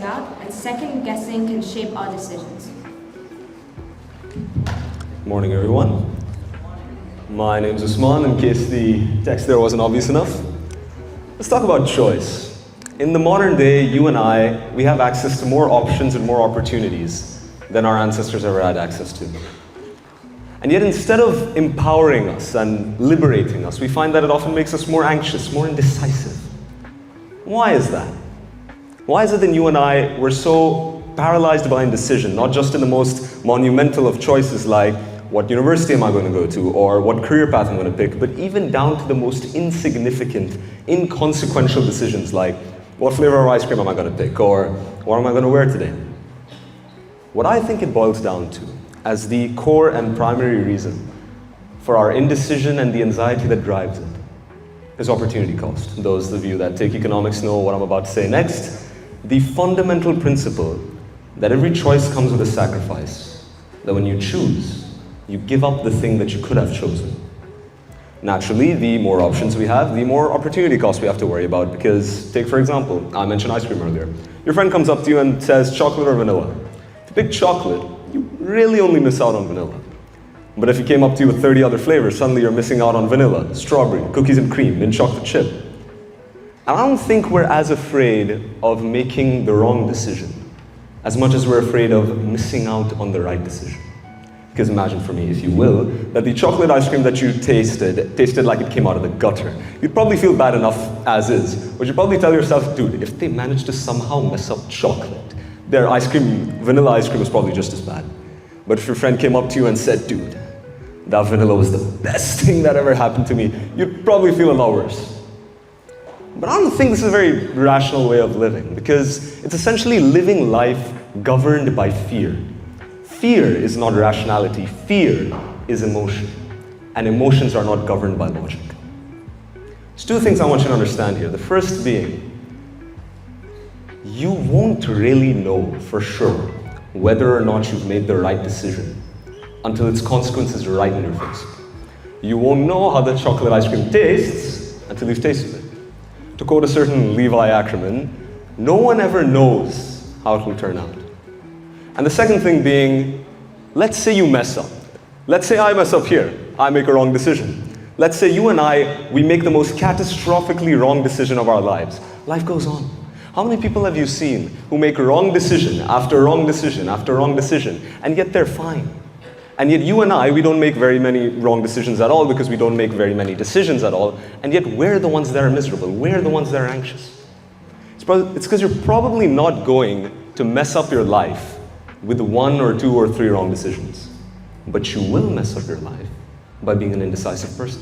out, and second guessing can shape our decisions. Morning, everyone. My name's Usman, in case the text there wasn't obvious enough. Let's talk about choice. In the modern day, you and I, we have access to more options and more opportunities than our ancestors ever had access to. And yet, instead of empowering us and liberating us, we find that it often makes us more anxious, more indecisive. Why is that? Why is it that you and I were so paralyzed by indecision, not just in the most monumental of choices like what university am I going to go to or what career path I'm going to pick, but even down to the most insignificant, inconsequential decisions like what flavor of ice cream am I going to pick or what am I going to wear today? What I think it boils down to as the core and primary reason for our indecision and the anxiety that drives it is opportunity cost. Those of you that take economics know what I'm about to say next. The fundamental principle that every choice comes with a sacrifice, that when you choose, you give up the thing that you could have chosen. Naturally, the more options we have, the more opportunity cost we have to worry about, because take for example, I mentioned ice cream earlier. Your friend comes up to you and says chocolate or vanilla. If you pick chocolate, you really only miss out on vanilla. But if he came up to you with 30 other flavors, suddenly you're missing out on vanilla, strawberry, cookies and cream, mint chocolate chip. And I don't think we're as afraid of making the wrong decision as much as we're afraid of missing out on the right decision. Because imagine for me, if you will, that the chocolate ice cream that you tasted like it came out of the gutter. You'd probably feel bad enough as is, but you'd probably tell yourself, dude, if they managed to somehow mess up chocolate, their ice cream, vanilla ice cream was probably just as bad. But if your friend came up to you and said, dude, that vanilla was the best thing that ever happened to me, you'd probably feel a lot worse. But I don't think this is a very rational way of living, because it's essentially living life governed by fear. Fear is not rationality, fear is emotion. And emotions are not governed by logic. There's two things I want you to understand here. The first being, you won't really know for sure whether or not you've made the right decision until its consequences are right in your face. You won't know how the chocolate ice cream tastes until you've tasted it. To quote a certain Levi Ackerman, no one ever knows how it will turn out. And the second thing being, let's say you mess up. Let's say I mess up here. I make a wrong decision. Let's say you and I, we make the most catastrophically wrong decision of our lives. Life goes on. How many people have you seen who make wrong decision after wrong decision after wrong decision, and yet they're fine? And yet you and I, we don't make very many wrong decisions at all because we don't make very many decisions at all, and yet we're the ones that are miserable. We're the ones that are anxious. It's because you're probably not going to mess up your life with 1 or 2 or 3 wrong decisions. But you will mess up your life by being an indecisive person.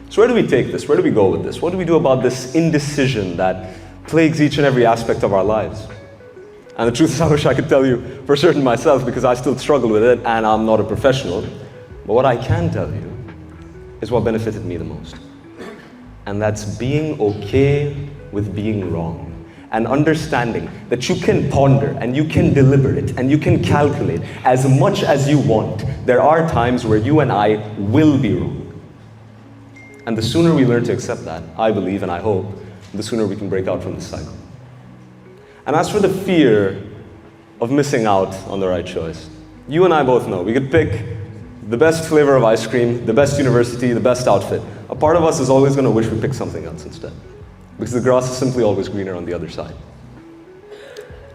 So where do we take this? Where do we go with this? What do we do about this indecision that plagues each and every aspect of our lives? And the truth is, I wish I could tell you for certain myself, because I still struggle with it and I'm not a professional. But what I can tell you is what benefited me the most. And that's being okay with being wrong. And understanding that you can ponder and you can deliberate and you can calculate as much as you want. There are times where you and I will be wrong. And the sooner we learn to accept that, I believe and I hope, the sooner we can break out from this cycle. And as for the fear of missing out on the right choice, you and I both know we could pick the best flavor of ice cream, the best university, the best outfit. A part of us is always going to wish we picked something else instead. Because the grass is simply always greener on the other side.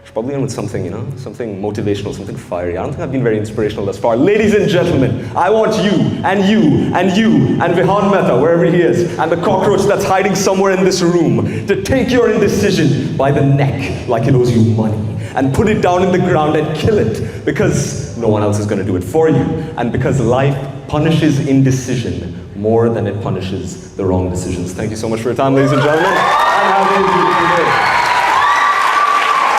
Should probably end with something, something motivational, something fiery. I don't think I've been very inspirational thus far. Ladies and gentlemen, I want you, and you, and you, and Vihan Mehta, wherever he is, and the cockroach that's hiding somewhere in this room, to take your indecision by the neck like it owes you money, and put it down in the ground and kill it, because no one else is going to do it for you, and because life punishes indecision more than it punishes the wrong decisions. Thank you so much for your time, ladies and gentlemen. And have a